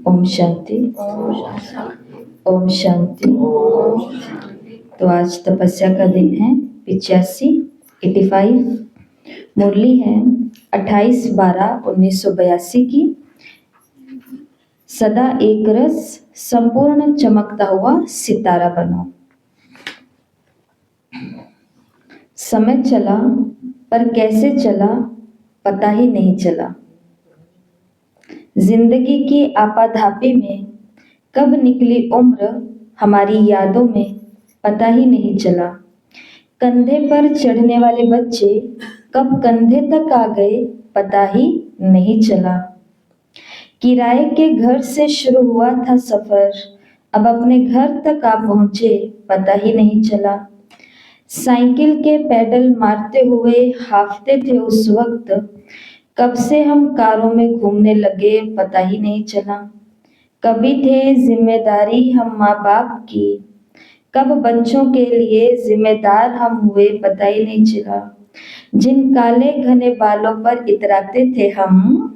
ओम शांति। ओम शांति। तो आज तपस्या का दिन है 85 मुरली है 28/12/1982 की। सदा एक रस संपूर्ण चमकता हुआ सितारा बनो। समय चला पर कैसे चला पता ही नहीं चला। जिंदगी की आपाधापी में कब निकली उम्र हमारी यादों में पता ही नहीं चला। कंधे पर चढ़ने वाले बच्चे कब कंधे तक आ गए पता ही नहीं चला। किराए के घर से शुरू हुआ था सफर, अब अपने घर तक आ पहुंचे पता ही नहीं चला। साइकिल के पैडल मारते हुए हाफते थे उस वक्त, कब से हम कारों में घूमने लगे पता ही नहीं चला। कभी थे जिम्मेदारी हम माँ बाप की, कब बच्चों के लिए जिम्मेदार हम हुए पता ही नहीं चला। जिन काले घने बालों पर इतराते थे हम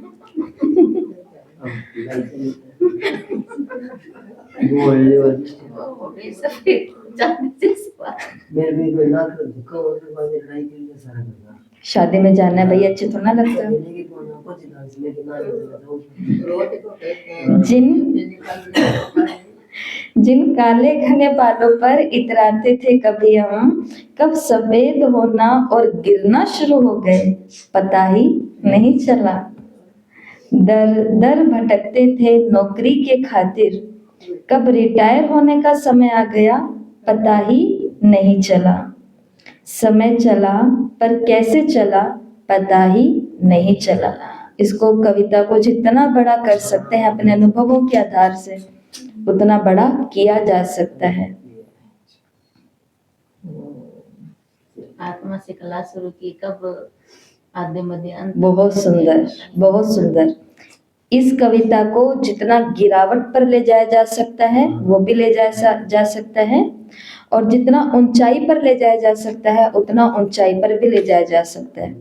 शादी में जाना है भैया, अच्छे थोड़ा लगता है। जिन काले घने बालों पर इतराते थे कभी हम, कब सफेद होना और गिरना शुरू हो गए पता ही नहीं चला। दर दर भटकते थे नौकरी के खातिर, कब रिटायर होने का समय आ गया पता ही नहीं चला। समय चला पर कैसे चला पता ही नहीं चला। इसको कविता को जितना बड़ा कर सकते हैं अपने अनुभवों के आधार से उतना बड़ा किया जा सकता है। आत्मा से कला शुरू की, कब आधे मध्य अंत। बहुत सुंदर, बहुत सुंदर। इस कविता को जितना गिरावट पर ले जाया जा सकता है वो भी ले जाया जा सकता है, और जितना ऊंचाई पर ले जाया जा सकता है उतना ऊंचाई पर भी ले जाया जा सकता है।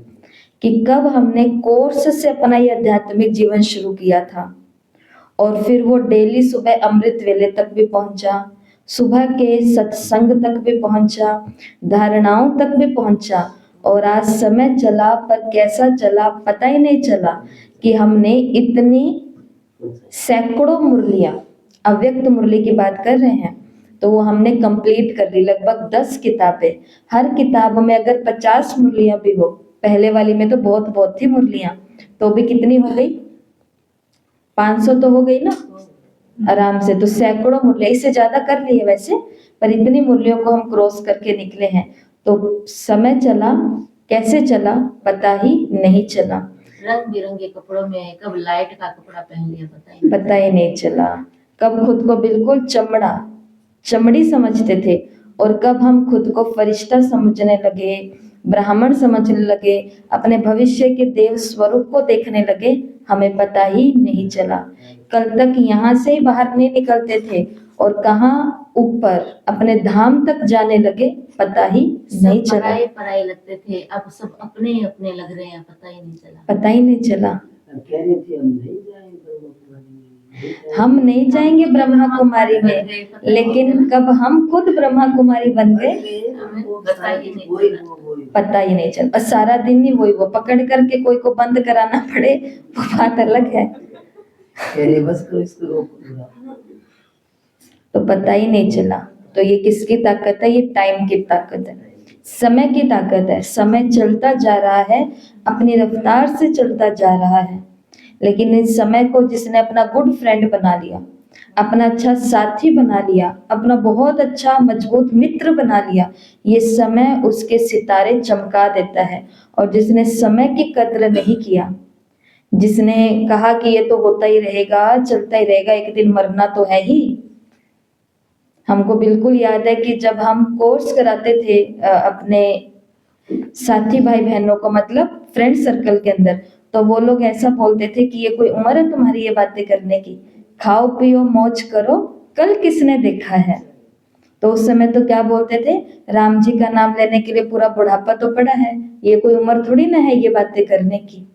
कि कब हमने कोर्स से अपना ये आध्यात्मिक जीवन शुरू किया था और फिर वो डेली सुबह अमृत वेले तक भी पहुंचा, सुबह के सत्संग तक भी पहुंचा, धारणाओं तक भी पहुंचा, और आज समय चला पर कैसा चला पता ही नहीं चला कि हमने इतनी सैकड़ों मुरलियां, अव्यक्त मुरली की बात कर रहे हैं, तो वो हमने कंप्लीट कर ली। लगभग 10 किताबें, हर किताब में अगर 50 मुरलियां भी हो, पहले वाली में तो बहुत थी मुरलियां, तो भी कितनी हो गई? 500 तो हो गई ना आराम से। तो सैकड़ों मुरलियां, इससे ज्यादा कर ली है वैसे, पर इतनी मुरलियों को हम क्रॉस करके निकले हैं। तो समय चला कैसे चला पता ही नहीं चला। रंग बिरंगे कपड़ों में कब लाइट का कपड़ा पहन लिया पता ही नहीं चला। कब खुद को बिल्कुल चमड़ी समझते थे और कब हम खुद को फरिश्ता समझने लगे, ब्राह्मण समझने लगे, अपने भविष्य के देव स्वरूप को देखने लगे, हमें पता ही नहीं चला। कल तक यहाँ से बाहर नहीं निकलते थे और कहाँ ऊपर अपने धाम तक जाने लगे पता ही नहीं चला। पराये लगते थे, अब सब अपने अपने लग रहे हैं, पता ही नहीं चला। हम नहीं जाएंगे ब्रह्मा कुमारी में, लेकिन कब हम खुद ब्रह्मा कुमारी बन गए पता ही नहीं चला। और सारा दिन ही वही वो पकड़ करके कोई को बंद कराना पड़े वो बात अलग है, तो पता ही नहीं चला। तो ये किसकी ताकत है? ये टाइम की ताकत है, समय की ताकत है। समय चलता जा रहा है, अपनी रफ्तार से चलता जा रहा है, लेकिन इस समय को जिसने अपना गुड फ्रेंड बना लिया, अपना अच्छा साथी बना लिया, अपना बहुत अच्छा मजबूत मित्र बना लिया, ये समय उसके सितारे चमका देता है। और जिसने समय की कद्र नहीं किया, जिसने कहा कि ये तो होता ही रहेगा, चलता ही रहेगा, एक दिन मरना तो है ही। हमको बिल्कुल याद है कि जब हम कोर्स कराते थे अपने साथी भाई बहनों को, मतलब फ्रेंड सर्कल के अंदर, तो वो लोग ऐसा बोलते थे कि ये कोई उम्र है तुम्हारी ये बातें करने की, खाओ पियो मौज करो, कल किसने देखा है। तो उस समय तो क्या बोलते थे, राम जी का नाम लेने के लिए पूरा बुढ़ापा तो पड़ा है, ये कोई उम्र थोड़ी ना है ये बातें करने की।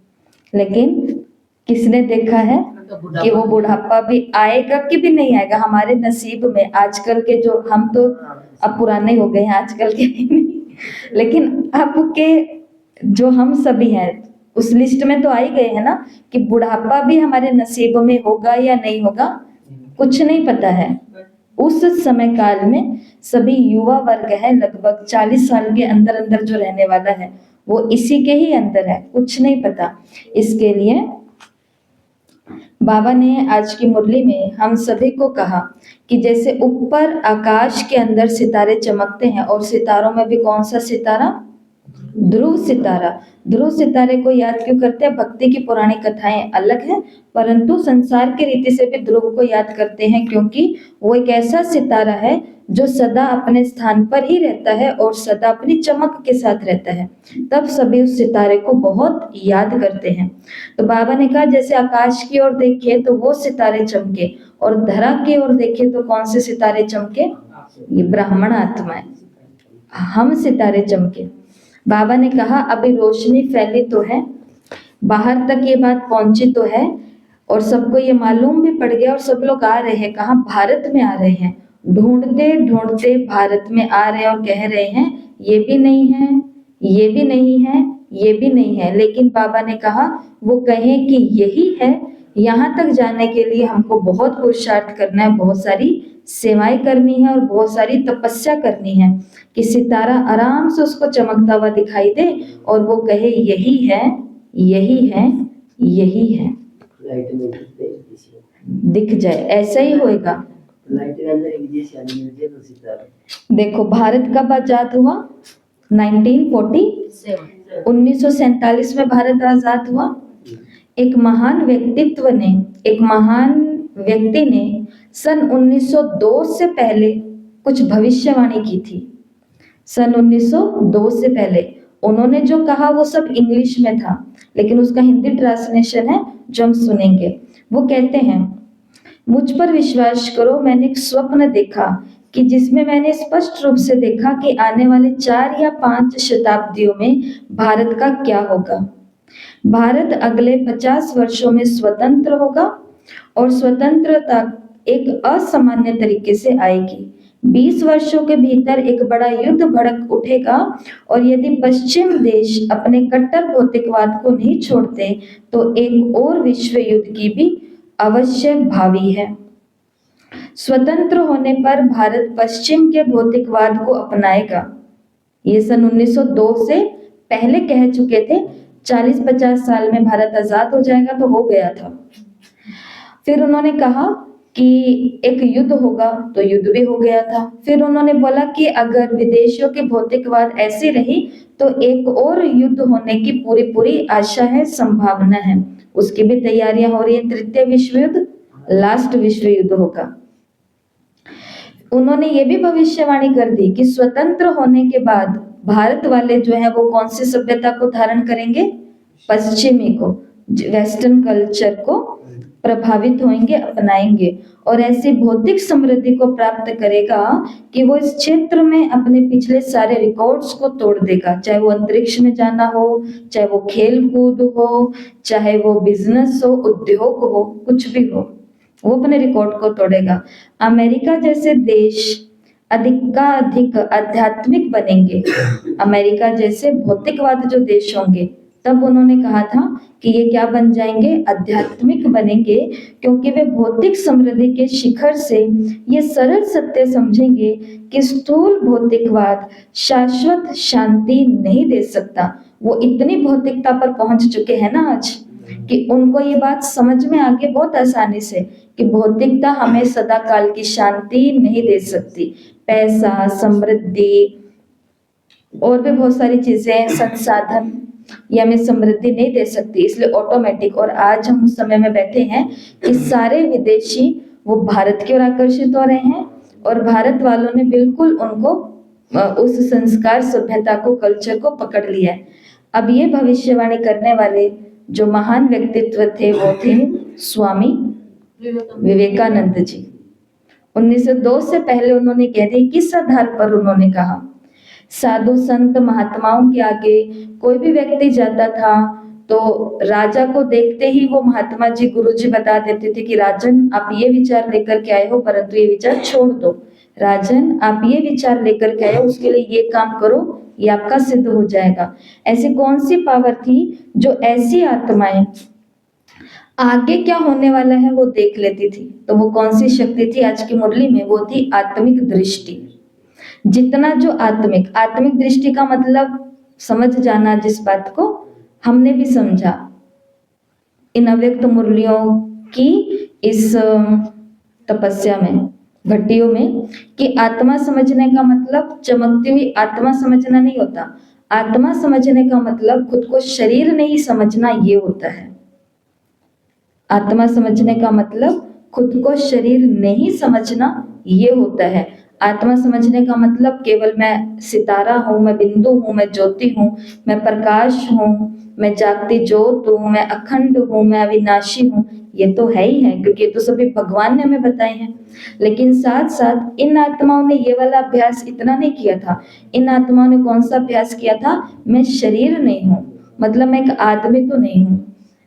लेकिन किसने देखा है? उनका कि बुढ़ापा वो बुढ़ापा भी आएगा कि भी नहीं आएगा हमारे नसीब में। आजकल के जो हम तो अब पुराने हो गए हैं, आजकल के नहीं, लेकिन अब के जो हम सभी हैं उस लिस्ट में तो आ ही गए हैं ना कि बुढ़ापा भी हमारे नसीब में होगा या नहीं होगा, कुछ नहीं पता है। उस समय काल में सभी युवा वर्ग है, लगभग 40 साल के अंदर अंदर जो रहने वाला है वो इसी के ही अंदर है, कुछ नहीं पता। इसके लिए बाबा ने आज की मुरली में हम सभी को कहा कि जैसे ऊपर आकाश के अंदर सितारे चमकते हैं, और सितारों में भी कौन सा सितारा, ध्रुव सितारा। ध्रुव सितारे को याद क्यों करते हैं? भक्ति की पुरानी कथाएं अलग है, परंतु संसार की रीति से भी ध्रुव को याद करते हैं, क्योंकि वो एक ऐसा सितारा है जो सदा अपने स्थान पर ही रहता है और सदा अपनी चमक के साथ रहता है। तब सभी उस सितारे को बहुत याद करते हैं। तो बाबा ने कहा जैसे आकाश की ओर देखे तो वो सितारे चमके, और धरा की ओर देखे तो कौन से सितारे चमके? ये ब्राह्मण आत्माएं, हम सितारे चमके। बाबा ने कहा अभी रोशनी फैली तो है, बाहर तक ये बात पहुंची तो है, और सबको ये मालूम भी पड़ गया, और सब लोग आ रहे हैं, कहाँ? भारत में आ रहे हैं। ढूंढते ढूंढते भारत में आ रहे हैं और कह रहे हैं ये भी नहीं है, ये भी नहीं है, ये भी नहीं है। लेकिन बाबा ने कहा वो कहें कि यही है, यहाँ तक जाने के लिए हमको बहुत पुरुषार्थ करना है, बहुत सारी सेवाएं करनी है और बहुत सारी तपस्या करनी है कि सितारा आराम से उसको चमकता हुआ दिखाई दे और वो कहे यही है, यही है, यही है, लाइट में दिख जाए। ऐसा ही होएगा। लाइट के अंदर एक जैसी आने मिलती है तो सितारा। देखो भारत कब आजाद हुआ? 1947। 1947 में भारत आजाद हुआ। एक महान व्यक्तित्व ने, एक महान व्यक्ति ने सन 1902 से पहले कुछ भविष्यवाणी की थी। सन 1902 से पहले उन्होंने जो कहा वो सब इंग्लिश में था, लेकिन उसका हिंदी ट्रांसलेशन है जो हम सुनेंगे। वो कहते हैं मुझ पर विश्वास करो, मैंने एक स्वप्न देखा कि जिसमें मैंने स्पष्ट रूप से देखा कि आने वाले 4 या 5 शताब्दियों में भारत का क्या होगा। भारत अगले 50 वर्षों में स्वतंत्र होगा और स्वतंत्रता एक असामान्य तरीके से आएगी। 20 वर्षों के भीतर एक बड़ा युद्ध भड़क उठेगा, और यदि पश्चिम देश अपने कट्टर भौतिकवाद को नहीं छोड़ते तो एक और विश्व युद्ध की भी अवश्य भावी है। स्वतंत्र होने पर भारत पश्चिम के भौतिकवाद को अपनाएगा। ये सन 1902 से पहले कह चुके थे। 40-50 साल में भारत आजाद हो जाएगा तो हो गया था। फिर उन्होंने कहा कि एक युद्ध होगा तो युद्ध भी हो गया था। फिर उन्होंने बोला कि अगर विदेशियों की भौतिकवाद ऐसी रही तो एक और युद्ध होने की पूरी पूरी आशा है, संभावना है। उसकी भी तैयारियां हो रही है। तृतीय विश्व युद्ध, लास्ट विश्व युद्ध होगा। उन्होंने ये भी भविष्यवाणी कर दी कि स्वतंत्र होने के बाद भारत वाले जो है वो कौन सी सभ्यता को धारण करेंगे? पश्चिमी को, वेस्टर्न कल्चर को प्रभावित होंगे, अपनाएंगे, और ऐसी भौतिक समृद्धि को प्राप्त करेगा कि वो इस क्षेत्र में अपने पिछले सारे रिकॉर्ड्स को तोड़ देगा। चाहे वो अंतरिक्ष में जाना हो, चाहे वो खेल कूद हो, चाहे वो बिजनेस हो, उद्योग हो, कुछ भी हो, वो अपने रिकॉर्ड को तोड़ेगा। अमेरिका जैसे देश अधिकाधिक आध्यात्मिक बनेंगे, अमेरिका जैसे भौतिकवाद जो देश होंगे, तब उन्होंने कहा था कि ये क्या बन जाएंगे? आध्यात्मिक बनेंगे, क्योंकि वे भौतिक समृद्धि के शिखर से ये सरल सत्य समझेंगे कि स्थूल भौतिकवाद शाश्वत शांति नहीं दे सकता। वो इतनी भौतिकता पर पहुंच चुके हैं ना आज कि उनको ये बात समझ में आ गई बहुत आसानी से कि भौतिकता हमें सदा काल की शांति नहीं दे सकती। पैसा, समृद्धि और भी बहुत सारी चीजें, संसाधन, ये हमें समृद्धि नहीं दे सकती, इसलिए ऑटोमेटिक। और आज हम उस समय में बैठे हैं कि सारे विदेशी वो भारत की ओर आकर्षित हो रहे हैं, और भारत वालों ने बिल्कुल उनको उस संस्कार, सभ्यता को, कल्चर को पकड़ लिया है। अब ये भविष्यवाणी करने वाले जो महान व्यक्तित्व थे वो थे स्वामी विवेकानंद जी। 1902 से पहले उन्होंने कह दी। किस आधार पर उन्होंने कहा? साधु संत महात्माओं के आगे कोई भी व्यक्ति जाता था तो राजा को देखते ही वो महात्मा जी गुरु जी बता देते थे कि राजन आप ये विचार लेकर के आए हो, परंतु ये विचार छोड़ दो। राजन आप ये विचार लेकर के आए हो, उसके लिए ये काम करो, ये आपका सिद्ध हो जाएगा। ऐसी कौन सी पावर थी जो ऐसी आत्माएं आगे क्या होने वाला है वो देख लेती थी? तो वो कौन सी शक्ति थी आज की मुरली में? वो थी आत्मिक दृष्टि। जितना जो आत्मिक दृष्टि का मतलब समझ जाना, जिस बात को हमने भी समझा इन अव्यक्त मुरलियों की इस तपस्या में, भट्टियों में, कि आत्मा समझने का मतलब चमकती हुई आत्मा समझना नहीं होता। आत्मा समझने का मतलब खुद को शरीर नहीं समझना, ये होता है। आत्मा समझने का मतलब खुद को शरीर नहीं समझना, ये होता है। आत्मा समझने का मतलब केवल मैं सितारा हूँ, मैं बिंदु हूँ, मैं ज्योति हूँ, मैं प्रकाश हूँ, मैं जागती ज्योत हूँ, मैं अखंड हूँ, मैं अविनाशी हूँ, ये तो है ही है, क्योंकि ये तो सभी भगवान ने हमें बताए हैं। लेकिन साथ साथ इन आत्माओं ने ये वाला अभ्यास इतना नहीं किया था। इन आत्माओं ने कौन सा अभ्यास किया था? मैं शरीर नहीं हूँ, मतलब मैं एक आदमी तो नहीं हूँ,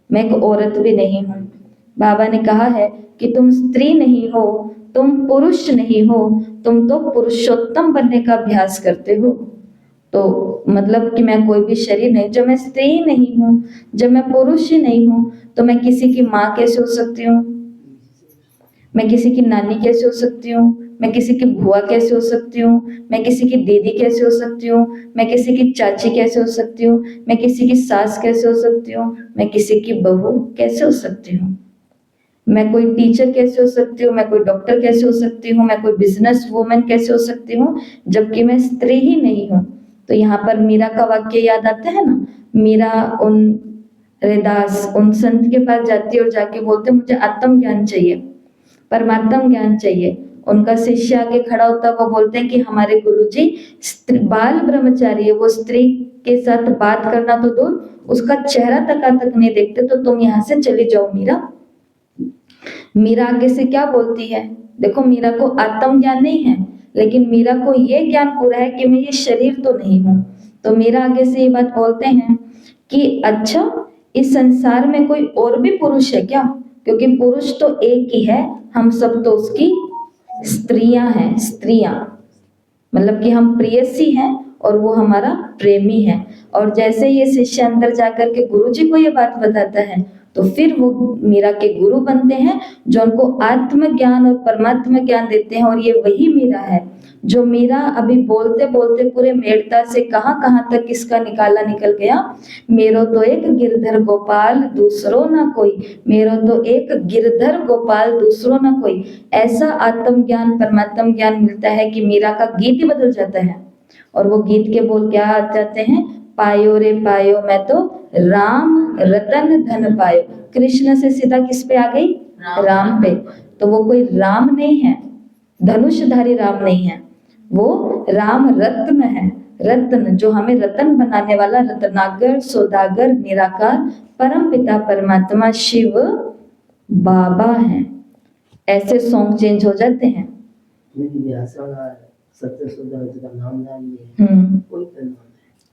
मैं एक औरत भी नहीं हूँ। बाबा ने कहा है कि तुम स्त्री नहीं हो, तुम पुरुष नहीं हो, तुम तो पुरुषोत्तम बनने का अभ्यास करते हो। तो मतलब कि मैं कोई भी शरीर नहीं, जब मैं स्त्री नहीं हूँ, जब मैं पुरुष ही नहीं हूँ, तो मैं किसी की माँ कैसे हो सकती हूँ? मैं किसी की नानी कैसे हो सकती हूँ? मैं किसी की बुआ कैसे हो सकती हूँ? मैं किसी की दीदी कैसे हो सकती हूँ? मैं किसी की चाची कैसे हो सकती हूँ? मैं किसी की सास कैसे हो सकती हूँ? मैं किसी की बहू कैसे हो सकती हूँ? मैं कोई टीचर कैसे हो सकती हूँ? मैं कोई डॉक्टर कैसे हो सकती हूँ? मैं कोई बिजनेस वूमेन कैसे हो सकती हूँ, जबकि मैं स्त्री ही नहीं हूँ? तो यहाँ पर मीरा का वाक्य याद आता है ना। मीरा उन रैदास, उन संत के पास जाती है और जाके बोलते मुझे आत्म ज्ञान चाहिए, परमात्म ज्ञान चाहिए। उनका शिष्य आगे खड़ा होता है, वो बोलते हैं कि हमारे गुरुजी बाल ब्रह्मचारी है, वो स्त्री के साथ बात करना तो दूर, उसका चेहरा तक नहीं देखते, तो तुम यहाँ से चली जाओ मीरा। मीरा आगे से क्या बोलती है? देखो, मीरा को आत्म ज्ञान नहीं है, लेकिन मीरा को ये ज्ञान पूरा है कि मैं ये शरीर तो नहीं हूँ। तो मीरा आगे से ये बात बोलते हैं कि अच्छा, इस संसार में कोई और भी पुरुष है क्या? क्योंकि पुरुष तो एक ही है, हम सब तो उसकी स्त्रियां हैं। स्त्रियां मतलब कि हम प्रेयसी हैं और वो हमारा प्रेमी है। और जैसे ये शिष्य अंदर जाकर के गुरु जी को ये बात बताता है, तो फिर वो मीरा के गुरु बनते हैं, जो उनको आत्म ज्ञान और परमात्मा ज्ञान देते हैं। और ये वही मीरा है जो मीरा अभी बोलते बोलते पूरे मेड़ता से कहाँ कहाँ तक किसका निकाला निकल गया। मेरो तो एक गिरधर गोपाल दूसरो ना कोई, मेरो तो एक गिरधर गोपाल दूसरो ना कोई। ऐसा आत्म ज्ञान परमात्म ज्ञान मिलता है कि मीरा का गीत ही बदल जाता है। और वो गीत के बोल क्या आ जाते हैं? पायो रे पायो मैं तो राम रतन धन पायो। कृष्ण से सीधा किस पे आ गई? राम पे। तो वो कोई राम नहीं है, धनुषधारी राम नहीं है, वो राम रत्न है। रत्न, जो हमें रतन बनाने वाला रत्नागर सौदागर निराकार परम पिता परमात्मा शिव बाबा है। ऐसे सॉन्ग चेंज हो जाते हैं।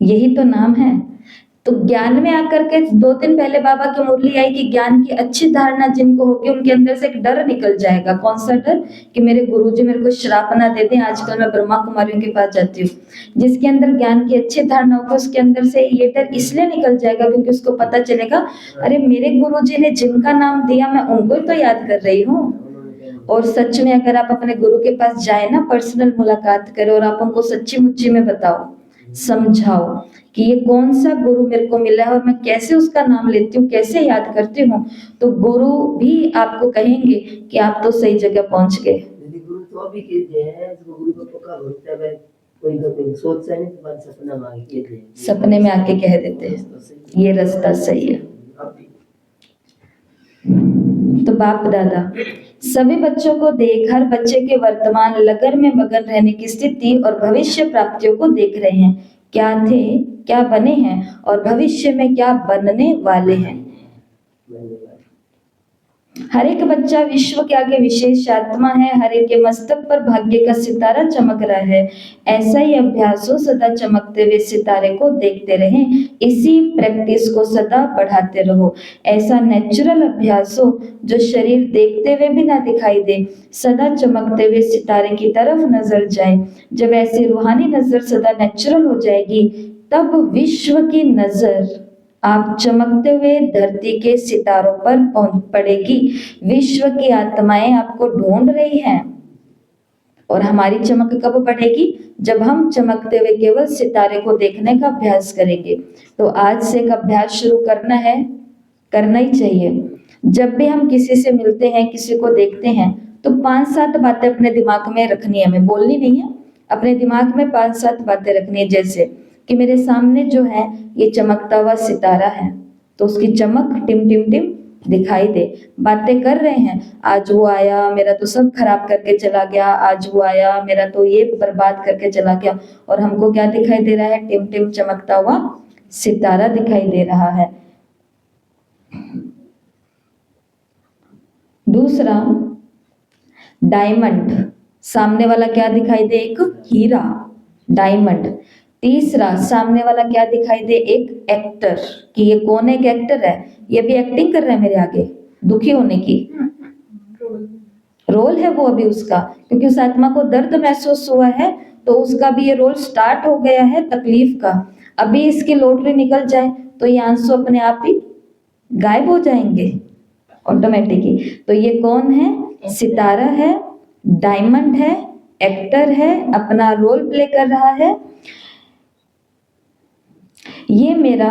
यही तो नाम है। तो ज्ञान में आकर के 2 दिन पहले बाबा की मुरली आई कि ज्ञान की अच्छी धारणा जिनको होगी उनके अंदर से एक डर निकल जाएगा। कौन सा डर? कि मेरे गुरुजी मेरे को श्राप ना दे दें। आजकल मैं ब्रह्मा कुमारियों के पास जाती हूँ। जिसके अंदर ज्ञान की अच्छी धारणा होगी उसके अंदर से ये डर इसलिए निकल जाएगा क्योंकि उसको पता चलेगा, अरे मेरे गुरुजी ने जिनका नाम दिया मैं उनको ही तो याद कर रही हूँ। और सच में अगर आप अपने गुरु के पास जाए ना, पर्सनल मुलाकात करें और आप उनको सच्ची मुच्ची में बताओ, समझाओ कि ये कौन सा गुरु मेरे को मिला है और मैं कैसे उसका नाम लेती हूँ, कैसे याद करती हूँ, तो गुरु भी आपको कहेंगे कि आप तो सही जगह पहुंच गए। गुरु तो अभी कहते हैं, गुरु को पक्का भरोसा है, कोई सोचता नहीं तो सपना में आके कहते हैं, सपने में आके कह देते हैं ये रास्ता सही है। तो बाप दादा सभी बच्चों को देख हर बच्चे के वर्तमान लगन में मगन रहने की स्थिति और भविष्य प्राप्तियों को देख रहे हैं। क्या थे, क्या बने हैं और भविष्य में क्या बनने वाले हैं। हर एक बच्चा विश्व के आगे विशेष आत्मा है, हर एक के मस्तक पर भाग्य का सितारा चमक रहा है। ऐसा ही अभ्यास हो, सदा चमकते हुए सितारे को देखते रहें, इसी प्रैक्टिस को सदा बढ़ाते रहो। ऐसा नेचुरल अभ्यास हो जो शरीर देखते हुए भी ना दिखाई दे, सदा चमकते हुए सितारे की तरफ नजर जाए। जब ऐसी रूहानी नजर सदा नेचुरल हो जाएगी, तब विश्व की नजर आप चमकते हुए धरती के सितारों पर पड़ेगी। विश्व की आत्माएं आपको ढूंढ रही हैं। और हमारी चमक कब बढ़ेगी? जब हम चमकते हुए केवल सितारे को देखने का अभ्यास करेंगे। तो आज से एक अभ्यास शुरू करना है, करना ही चाहिए। जब भी हम किसी से मिलते हैं, किसी को देखते हैं, तो 5-7 बातें अपने दिमाग में रखनी है, हमें बोलनी नहीं है। अपने दिमाग में 5-7 बातें रखनी है, जैसे कि मेरे सामने जो है ये चमकता हुआ सितारा है, तो उसकी चमक टिम टिम टिम दिखाई दे। बातें कर रहे हैं, आज वो आया मेरा तो सब खराब करके चला गया, आज वो आया मेरा तो ये बर्बाद करके चला गया, और हमको क्या दिखाई दे रहा है? टिम टिम चमकता हुआ सितारा दिखाई दे रहा है। दूसरा, डायमंड, सामने वाला क्या दिखाई दे? एक हीरा, डायमंड। तीसरा, सामने वाला क्या दिखाई दे? एक एक्टर, कि ये कौन है? एक एक्टर है, ये भी एक्टिंग कर रहा है मेरे आगे दुखी होने की, रोल है वो अभी उसका, क्योंकि उस आत्मा को दर्द महसूस हुआ है, तो उसका भी ये रोल स्टार्ट हो गया है तकलीफ का। अभी इसकी लॉटरी निकल जाए तो ये आंसू अपने आप ही गायब हो जाएंगे ऑटोमेटिकली। तो ये कौन है? सितारा है, डायमंड है, एक्टर है, अपना रोल प्ले कर रहा है। ये मेरा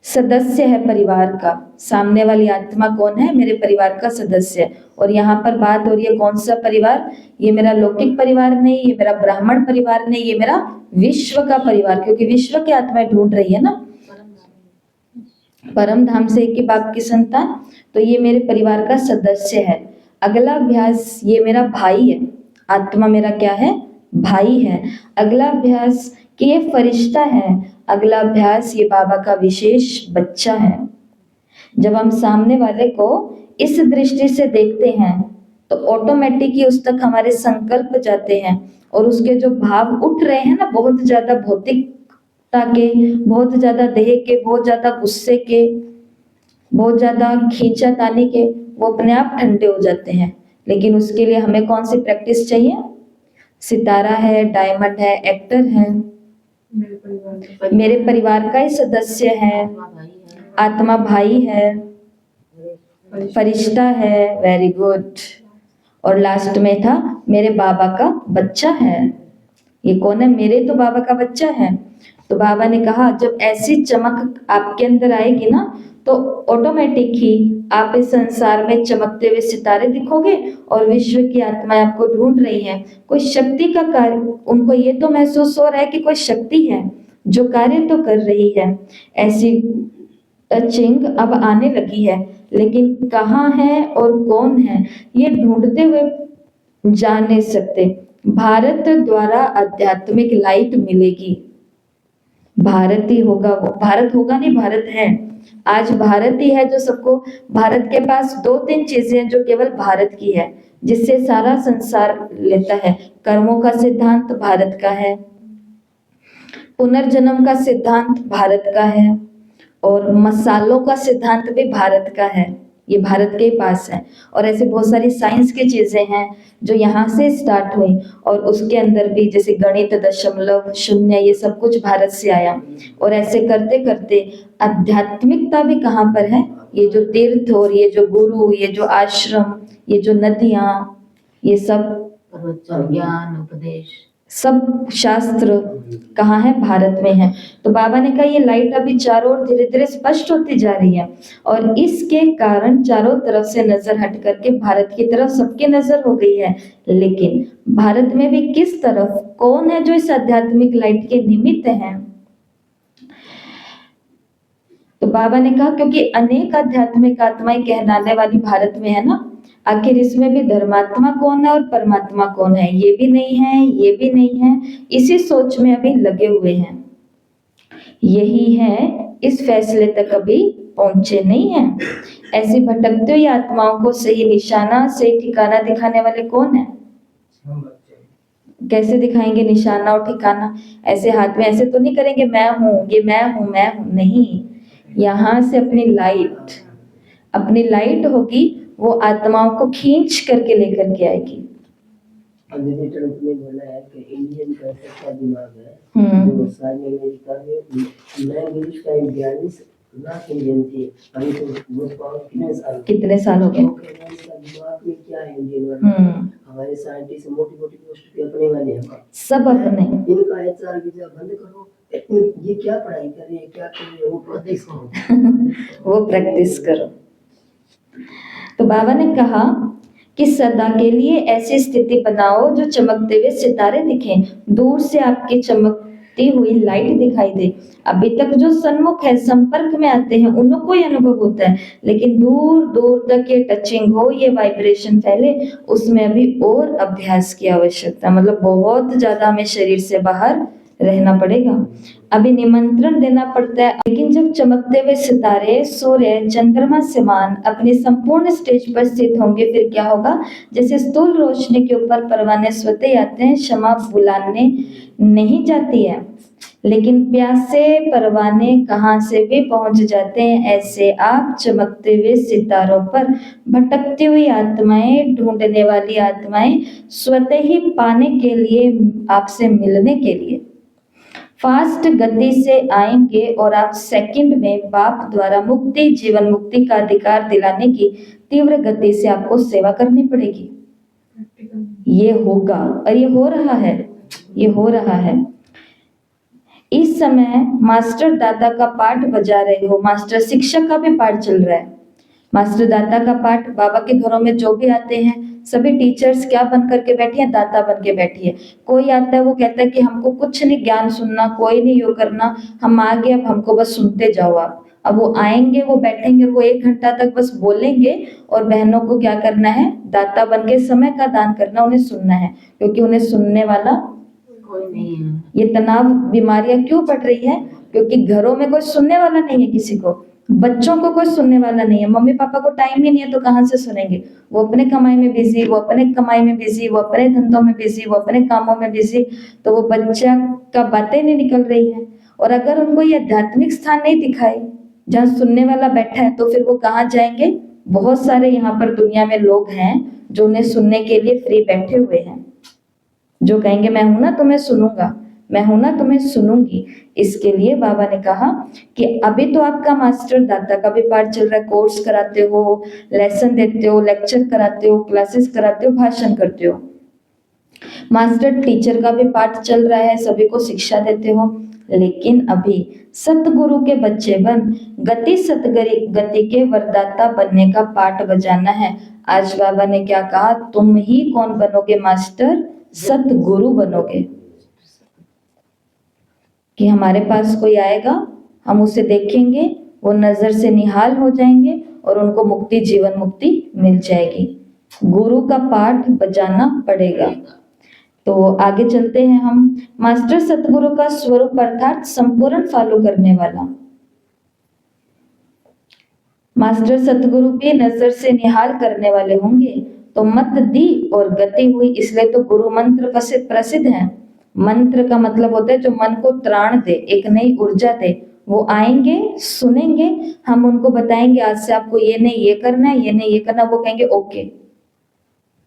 सदस्य है परिवार का। सामने वाली आत्मा कौन है? मेरे परिवार का सदस्य। और यहाँ पर बात हो रही है कौन सा परिवार? ये मेरा लौकिक परिवार नहीं, ये मेरा ब्राह्मण परिवार नहीं, ये मेरा विश्व का परिवार, क्योंकि विश्व की आत्माएं ढूंढ रही है ना, परम धाम से एक ही बाप की संतान। तो ये मेरे परिवार का सदस्य है। अगला अभ्यास, ये मेरा भाई है, आत्मा मेरा क्या है? भाई है। अगला अभ्यास कि ये फरिश्ता है। अगला अभ्यास, ये बाबा का विशेष बच्चा है। जब हम सामने वाले को इस दृष्टि से देखते हैं, तो ऑटोमेटिक ही उस तक हमारे संकल्प जाते हैं, और उसके जो भाव उठ रहे हैं ना, बहुत ज्यादा भौतिकता के, बहुत ज्यादा देह के, बहुत ज्यादा गुस्से के, बहुत ज्यादा खींचातानी के, वो अपने आप ठंडे हो जाते हैं। लेकिन उसके लिए हमें कौन सी प्रैक्टिस चाहिए? सितारा है, डायमंड है, एक्टर है, मेरे परिवार का ही सदस्य है, आत्मा भाई है, फरिश्ता है, वेरी गुड। और लास्ट में था मेरे बाबा का बच्चा है। ये कौन है? मेरे तो बाबा का बच्चा है। तो बाबा ने कहा जब ऐसी चमक आपके अंदर आएगी ना, तो ऑटोमेटिक ही आप इस संसार में चमकते हुए सितारे दिखोगे, और विश्व की आत्माएं आपको ढूंढ रही हैं। कोई शक्ति का कार्य, उनको ये तो महसूस हो रहा है कि कोई शक्ति है जो कार्य तो कर रही है। ऐसी टचिंग अब आने लगी है, लेकिन कहाँ है और कौन है ये ढूंढते हुए जा नहीं सकते। भारत द्वारा आध्यात्मिक लाइट मिलेगी। भारत ही होगा वो, भारत होगा नहीं, भारत है। आज भारत ही है जो सबको, भारत के पास 2-3 चीजें हैं जो केवल भारत की है, जिससे सारा संसार लेता है। कर्मों का सिद्धांत भारत का है, पुनर्जन्म का सिद्धांत भारत का है, और मसालों का सिद्धांत भी भारत का है, ये भारत के पास है। और ऐसे बहुत सारी साइंस की चीजें हैं जो यहाँ से स्टार्ट हुई, और उसके अंदर भी जैसे गणित, दशमलव, शून्य, ये सब कुछ भारत से आया। और ऐसे करते करते आध्यात्मिकता भी कहाँ पर है? ये जो तीर्थ और ये जो गुरु, ये जो आश्रम, ये जो नदियाँ, ये सब ज्ञान उपदेश, सब शास्त्र कहाँ है? भारत में है। तो बाबा ने कहा ये लाइट अभी चारों ओर धीरे धीरे स्पष्ट होती जा रही है, और इसके कारण चारों तरफ से नजर हट करके भारत की तरफ सबकी नजर हो गई है। लेकिन भारत में भी किस तरफ, कौन है जो इस आध्यात्मिक लाइट के निमित्त है? तो बाबा ने कहा क्योंकि अनेक आध्यात्मिक आत्माएं कहलाने वाली भारत में है ना, आखिर इसमें भी धर्मात्मा कौन है और परमात्मा कौन है? ये भी नहीं है, ये भी नहीं है, इसी सोच में अभी लगे हुए हैं। यही है, इस फैसले तक अभी पहुंचे नहीं हैं। ऐसी भटकती हुई आत्माओं को सही निशाना, सही ठिकाना दिखाने वाले कौन है? कैसे दिखाएंगे निशाना और ठिकाना? ऐसे हाथ में ऐसे तो नहीं करेंगे मैं हूँ, ये मैं हूँ, मैं हूँ, नहीं। यहाँ से अपनी लाइट होगी, वो आत्माओं को खींच करके लेकर के आएगी। अंग्रेजी ट्रम्प ने बोला है कि इंडियन का सबका दिमाग है जो सारे अमेरिका में लैंग्वेज का इंडियंस ना इंडियन थे। अभी तो वो कितने साल हो गए? दिमाग में क्या है इंडियन वाले? हमारे साइंटिस्ट मोटी मोटी पोस्ट पे अपने वाले हैं, सब अपने। इनका एचआर वीजा बंद करो, ये क्या पढ़ाई कर रहे हैं, क्या कर रहे हैं, वो प्रैक्टिस करो। वो प्रैक्टिस करो। तो बाबा ने कहा कि सदा के लिए ऐसी स्थिति बनाओ जो चमकते हुए सितारे दिखें, दूर से आपकी चमकती हुई लाइट दिखाई दे। अभी तक जो सन्मुख है, संपर्क में आते हैं, उनको ही अनुभव होता है, लेकिन दूर दूर तक ये टचिंग हो, ये वाइब्रेशन फैले, उसमें अभी और अभ्यास की आवश्यकता, मतलब बहुत ज्यादा हमें शरीर से बाहर रहना पड़ेगा, अभी निमंत्रण देना पड़ता है। लेकिन जब चमकते हुए सितारे, सूर्य, चंद्रमा समान अपनी संपूर्ण स्टेज पर स्थित होंगे, फिर क्या होगा? जैसे स्थूल रोशनी के ऊपर परवाने स्वतः ही आते हैं, क्षमा बुलाने नहीं जाती है, लेकिन प्यासे परवाने कहाँ से भी पहुंच जाते हैं। ऐसे आप चमकते हुए सितारों पर भटकती हुई आत्माएं, ढूंढने वाली आत्माएं स्वतः ही पाने के लिए, आपसे मिलने के लिए फास्ट गति से आएंगे और आप सेकंड में बाप द्वारा मुक्ति, जीवन मुक्ति का अधिकार दिलाने की तीव्र गति से आपको सेवा करनी पड़ेगी। ये होगा और ये हो रहा है, ये हो रहा है। इस समय मास्टर दादा का पाठ बजा रहे हो, मास्टर शिक्षक का भी पाठ चल रहा है। मास्टर दाता का पाठ, बाबा के घरों में जो भी आते हैं सभी टीचर्स क्या बन करके बैठी है? दाता बन के बैठी है। कोई आता है वो कहता है कि हमको कुछ नहीं ज्ञान सुनना, कोई नहीं यो करना, हम आ गए, अब हमको बस सुनते जाओ आप। अब वो आएंगे, वो बैठेंगे, वो 1 घंटा तक बस बोलेंगे और बहनों को क्या करना है? दाता बन के समय का दान करना, उन्हें सुनना है, क्योंकि उन्हें सुनने वाला कोई नहीं है। ये तनाव बीमारियां क्यों बढ़ रही है? क्योंकि घरों में कोई सुनने वाला नहीं है, किसी को, बच्चों को कोई सुनने वाला नहीं है, मम्मी पापा को टाइम ही नहीं है, तो कहाँ से सुनेंगे? वो अपने कमाई में बिजी, वो अपने कमाई में बिजी, वो अपने धंधों में बिजी, वो अपने कामों में बिजी, तो वो बच्चा का बातें नहीं निकल रही है। और अगर उनको ये आध्यात्मिक स्थान नहीं दिखाए जहाँ सुनने वाला बैठा है, तो फिर वो कहाँ जाएंगे? बहुत सारे यहाँ पर दुनिया में लोग हैं जो उन्हें सुनने के लिए फ्री बैठे हुए हैं, जो कहेंगे मैं हूं ना तुम्हें सुनूंगा, मैं हूं ना तुम्हें सुनूंगी। इसके लिए बाबा ने कहा कि अभी तो आपका मास्टर दाता का भी पाठ चल रहा है, कोर्स कराते हो, लेसन देते हो, लेक्चर कराते हो, क्लासेस कराते हो, भाषण करते हो। मास्टर टीचर का भी पाठ चल रहा है, सभी को शिक्षा देते हो, लेकिन अभी सतगुरु के बच्चे बन गति के वरदाता बनने का पाठ बजाना है। आज बाबा ने क्या कहा? तुम ही कौन बनोगे मास्टर? सतगुरु बनोगे। कि हमारे पास कोई आएगा, हम उसे देखेंगे, वो नजर से निहाल हो जाएंगे और उनको मुक्ति, जीवन मुक्ति मिल जाएगी। गुरु का पाठ बजाना पड़ेगा। तो आगे चलते हैं हम। मास्टर सतगुरु का स्वरूप अर्थात संपूर्ण फॉलो करने वाला। मास्टर सतगुरु भी नजर से निहाल करने वाले होंगे। तो मत दी और गति हुई, इसलिए तो गुरु मंत्र प्रसिद्ध है। मंत्र का मतलब होता है जो मन को त्राण दे, एक नई ऊर्जा दे। वो आएंगे, सुनेंगे, हम उनको बताएंगे आज से आपको ये नहीं ये करना है, ये नहीं ये करना, वो कहेंगे ओके।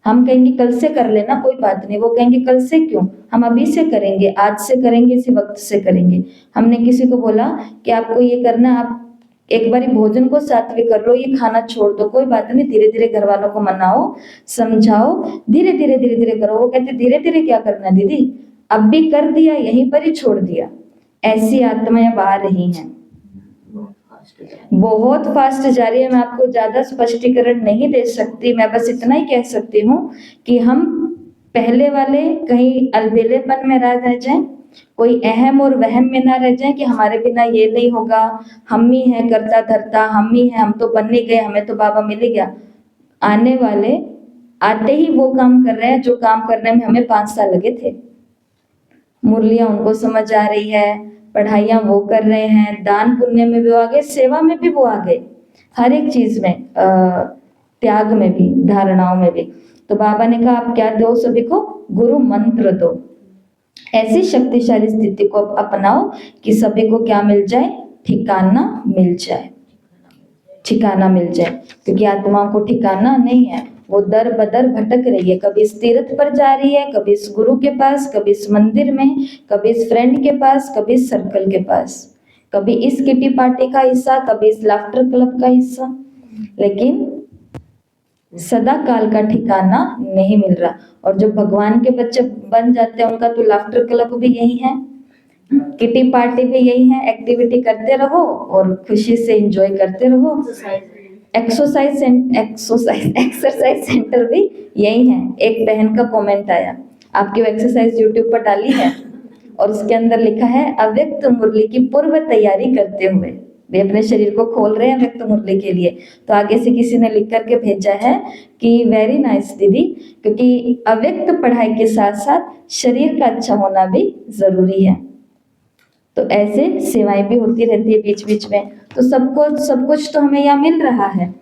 हम कहेंगे कल से कर लेना, कोई बात नहीं, वो कहेंगे कल से क्यों, हम अभी से करेंगे, आज से करेंगे, इसी वक्त से करेंगे। हमने किसी को बोला कि आपको ये करना, आप एक बारी भोजन को सात्विक कर लो, ये खाना छोड़ दो, कोई बात नहीं, धीरे धीरे घर वालों को मनाओ, समझाओ, धीरे धीरे करो। वो कहते धीरे धीरे क्या करना दीदी, अब भी कर दिया, यहीं पर ही छोड़ दिया। ऐसी आत्माएं अब आ रही हैं, बहुत फास्ट जा रही है। मैं आपको ज्यादा स्पष्टीकरण नहीं दे सकती, मैं बस इतना ही कह सकती हूँ कि हम पहले वाले कहीं अलबेलेपन में रह जाएं, कोई अहम और वहम में ना रह जाएं कि हमारे बिना ये नहीं होगा, हम ही हैं करता धरता, हम ही हैं, हम तो बन नहीं गए, हमें तो बाबा मिल ही गया। आने वाले आते ही वो काम कर रहे हैं जो काम करने में हमें 5 साल लगे थे। मुरलियां उनको समझ आ रही है, पढ़ाइयाँ वो कर रहे हैं, दान पुण्य में भी वो आगे, सेवा में भी वो आगे, हर एक चीज में, त्याग में भी, धारणाओं में भी। तो बाबा ने कहा आप क्या दो सभी को? गुरु मंत्र दो। ऐसी शक्तिशाली स्थिति को अपनाओ कि सभी को क्या मिल जाए? ठिकाना मिल जाए, ठिकाना मिल जाए। क्योंकि आत्माओं को ठिकाना नहीं है, वो दर बदर भटक रही है, कभी इस तीर्थ पर जा रही है, कभी इस गुरु के पास, कभी इस मंदिर में, कभी इस फ्रेंड के पास, कभी इस सर्कल के पास, कभी इस किटी पार्टी का हिस्सा, कभी इस लाफ्टर क्लब का हिस्सा, लेकिन सदा काल का ठिकाना नहीं मिल रहा। और जो भगवान के बच्चे बन जाते हैं उनका तो लाफ्टर क्लब भी यही है, किटी पार्टी भी यही है, एक्टिविटी करते रहो और खुशी से एंजॉय करते रहो। एक्सरसाइज सेंटर भी यही है। एक बहन का कमेंट आया, आपकी एक्सरसाइज यूट्यूब पर डाली है और उसके अंदर लिखा है अव्यक्त मुरली की पूर्व तैयारी करते हुए, वे अपने शरीर को खोल रहे हैं अव्यक्त मुरली के लिए। तो आगे से किसी ने लिख करके भेजा है कि वेरी नाइस दीदी, क्योंकि अव्यक्त पढ़ाई के साथ साथ शरीर का अच्छा होना भी जरूरी है। तो ऐसे सेवाएं भी होती रहती है बीच बीच में। तो सब कुछ तो हमें यहाँ मिल रहा है,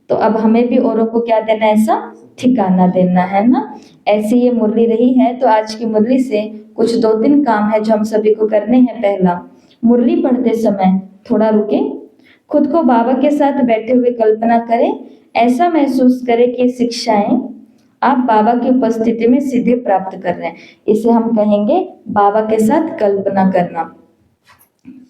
तो अब हमें भी औरों को क्या देना है? ऐसा ठिकाना देना है ना। ऐसी ये मुरली रही है। तो आज की मुरली से कुछ 2-3 काम है जो हम सभी को करने हैं। पहला, मुरली पढ़ते समय थोड़ा रुके, खुद को बाबा के साथ बैठे हुए कल्पना करें, ऐसा महसूस करें कि शिक्षाएं आप बाबा की उपस्थिति में सीधे प्राप्त कर रहे हैं। इसे हम कहेंगे बाबा के साथ कल्पना करना।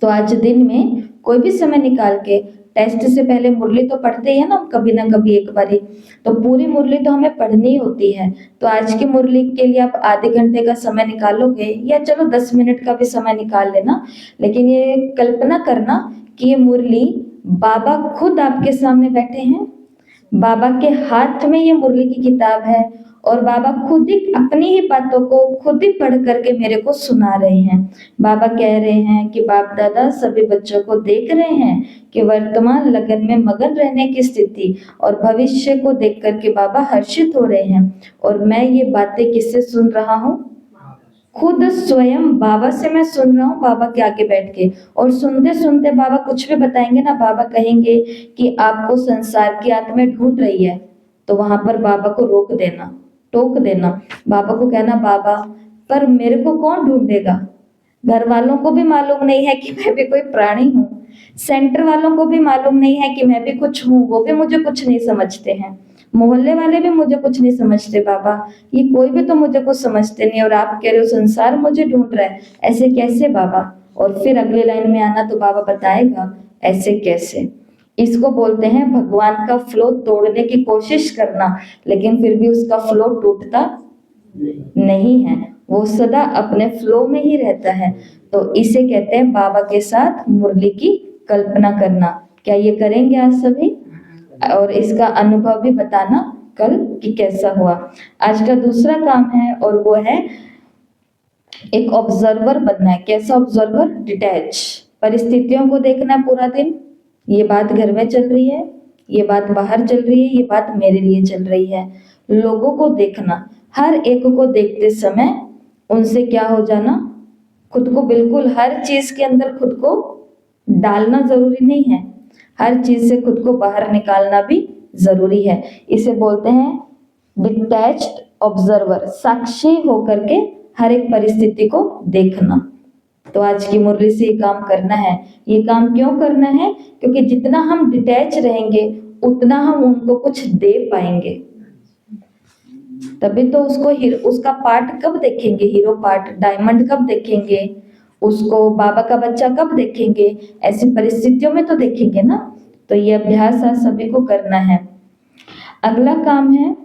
तो आज दिन में कोई भी समय निकाल के, टेस्ट से पहले मुरली तो पढ़ते ही है ना कभी ना कभी एक बारी, तो पूरी मुरली तो हमें पढ़नी होती है। तो आज की मुरली के लिए आप आधे घंटे का समय निकालोगे या चलो 10 मिनट का भी समय निकाल लेना, लेकिन ये कल्पना करना कि ये मुरली बाबा खुद आपके सामने बैठे हैं, बाबा के हाथ में ये मुरली की किताब है और बाबा खुद ही अपनी ही बातों को खुद ही पढ़ करके मेरे को सुना रहे हैं। बाबा कह रहे हैं कि बाप दादा सभी बच्चों को देख रहे हैं कि वर्तमान लगन में मगन रहने की स्थिति और भविष्य को देख करके बाबा हर्षित हो रहे हैं। और मैं ये बातें किससे सुन रहा हूँ? खुद स्वयं बाबा से मैं सुन रहा हूँ, बाबा के आगे बैठ के। और सुनते सुनते बाबा कुछ भी बताएंगे ना, बाबा कहेंगे कि आपको संसार की आत्मा ढूंढ रही है, तो वहां पर बाबा को रोक देना, टोक देना। बाबा को कहना बाबा पर मेरे को कौन ढूंढेगा? घर वालों को भी मालूम नहीं है कि मैं भी कोई प्राणी हूँ, सेंटर वालों को भी मालूम नहीं है कि मैं भी कुछ हूँ, वो भी मुझे कुछ नहीं समझते हैं, मोहल्ले वाले भी मुझे कुछ नहीं समझते बाबा, ये कोई भी तो मुझे कुछ समझते नहीं, और आप कह रहे हो संसार मुझे ढूंढ रहा है, ऐसे कैसे बाबा? और फिर अगले लाइन में आना तो बाबा बताएगा ऐसे कैसे। इसको बोलते हैं भगवान का फ्लो तोड़ने की कोशिश करना, लेकिन फिर भी उसका फ्लो टूटता नहीं है, वो सदा अपने फ्लो में ही रहता है। तो इसे कहते हैं बाबा के साथ मुरली की कल्पना करना। क्या ये करेंगे आज सभी? और इसका अनुभव भी बताना कल कि कैसा हुआ। आज का दूसरा काम है और वो है एक ऑब्जर्वर बनना है। कैसा ऑब्जर्वर? डिटैच, परिस्थितियों को देखना पूरा दिन। ये बात घर में चल रही है, ये बात बाहर चल रही है, ये बात मेरे लिए चल रही है। लोगों को देखना, हर एक को देखते समय उनसे क्या हो जाना, खुद को बिल्कुल हर चीज के अंदर खुद को डालना जरूरी नहीं है, हर चीज से खुद को बाहर निकालना भी जरूरी है। इसे बोलते हैं डिटैच्ड ऑब्जर्वर, साक्षी होकर के हर एक परिस्थिति को देखना। तो आज की मुरली से ये काम करना है। ये काम क्यों करना है? क्योंकि जितना हम डिटैच रहेंगे उतना हम उनको कुछ दे पाएंगे। तभी तो उसका पार्ट कब देखेंगे, हीरो पार्ट, डायमंड कब देखेंगे, उसको बाबा का बच्चा कब देखेंगे? ऐसी परिस्थितियों में तो देखेंगे ना। तो ये अभ्यास आज सभी को करना है। अगला काम है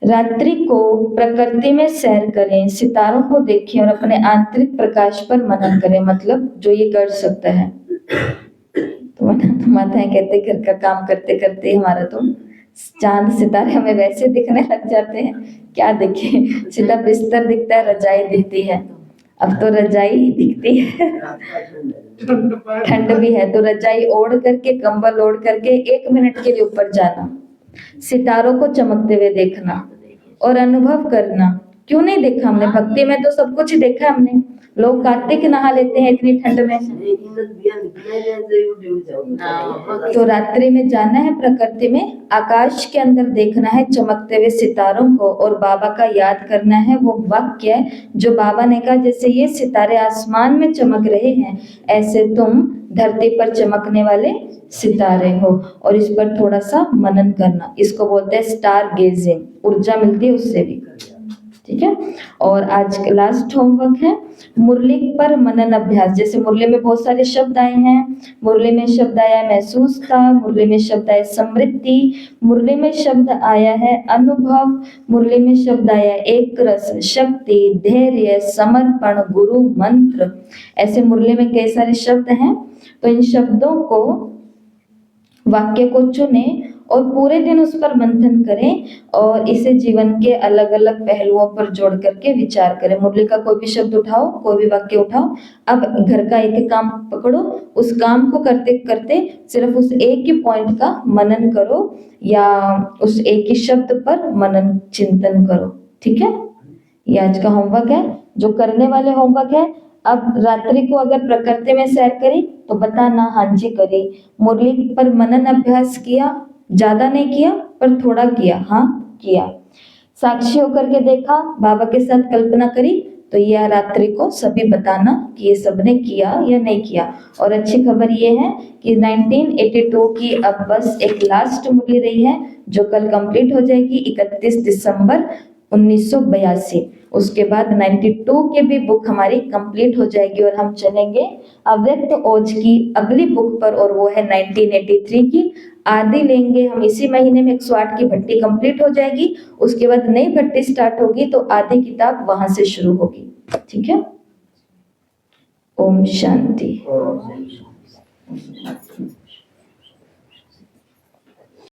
रात्रि को प्रकृति में सैर करें, सितारों को देखें और अपने आंतरिक प्रकाश पर मनन करें। मतलब जो ये कर सकता है। तो माताएं कहते घर का काम करते करते हमारा तो चांद सितारे हमें वैसे दिखने लग जाते हैं, क्या दिखे, सीधा बिस्तर दिखता है, रजाई दिखती है। अब तो रजाई ही दिखती है, ठंड भी है तो रजाई ओढ़ करके, कंबल ओढ़ करके 1 मिनट के लिए ऊपर जाना, सितारों को चमकते हुए देखना और अनुभव करना क्यों नहीं देखा हमने? भक्ति में तो सब कुछ ही देखा है हमने। लोग कार्तिक नहा लेते हैं इतनी ठंड में। तो रात्रि में जाना है प्रकृति में, आकाश के अंदर देखना है चमकते हुए सितारों को और बाबा का याद करना है। वो वाक्य है जो बाबा ने कहा, जैसे ये सितारे आसमान में चमक रहे हैं ऐसे तुम धरती पर चमकने वाले सितारे हो। और इस पर थोड़ा सा मनन करना, इसको बोलते हैं स्टार गेजिंग, ऊर्जा मिलती है उससे भी। ठीक है। और आज का लास्ट होमवर्क है मुरली पर मनन अभ्यास। जैसे मुरली में बहुत सारे शब्द आए हैं। मुरली में शब्द आया महसूस था, मुरली में शब्द आया समृद्धि, मुरली में शब्द आया है अनुभव, मुरली में शब्द आया एक रस, शक्ति, धैर्य, समर्पण, गुरु, मंत्र। ऐसे मुरली में कई सारे शब्द हैं। तो इन शब्दों को, वाक्य को चुने और पूरे दिन उस पर मंथन करें और इसे जीवन के अलग अलग पहलुओं पर जोड़ करके विचार करें। मुरली का कोई भी शब्द उठाओ, कोई भी वाक्य उठाओ। अब घर का एक एक काम पकड़ो, उस काम को करते करते सिर्फ उस एक ही पॉइंट का मनन करो या उस एक ही शब्द पर मनन चिंतन करो। ठीक है। ये आज का होमवर्क है। जो करने वाले होमवर्क है, अब रात्रि को अगर प्रकृति में सैर करी तो बताना हाँ जी करी। मुरली पर मनन अभ्यास किया, ज्यादा नहीं किया पर थोड़ा किया, हाँ किया। साक्षी होकर के देखा, बाबा के साथ कल्पना करी, तो यह रात्रि को सभी बताना कि ये सबने किया या नहीं किया। और अच्छी खबर ये है कि 1982 की अब बस एक लास्ट मुरली रही है जो कल कंप्लीट हो जाएगी 31 दिसंबर 1982। उसके बाद 92 की भी बुक हमारी कंप्लीट हो जाएगी और हम चलेंगे अव्यक्त ओज की अगली बुक पर, और वो है 1983 की आदि लेंगे हम। इसी महीने में 108 की भट्टी कंप्लीट हो जाएगी, उसके बाद नई भट्टी स्टार्ट होगी तो आदि किताब वहां से शुरू होगी। ठीक है। ओम शांति।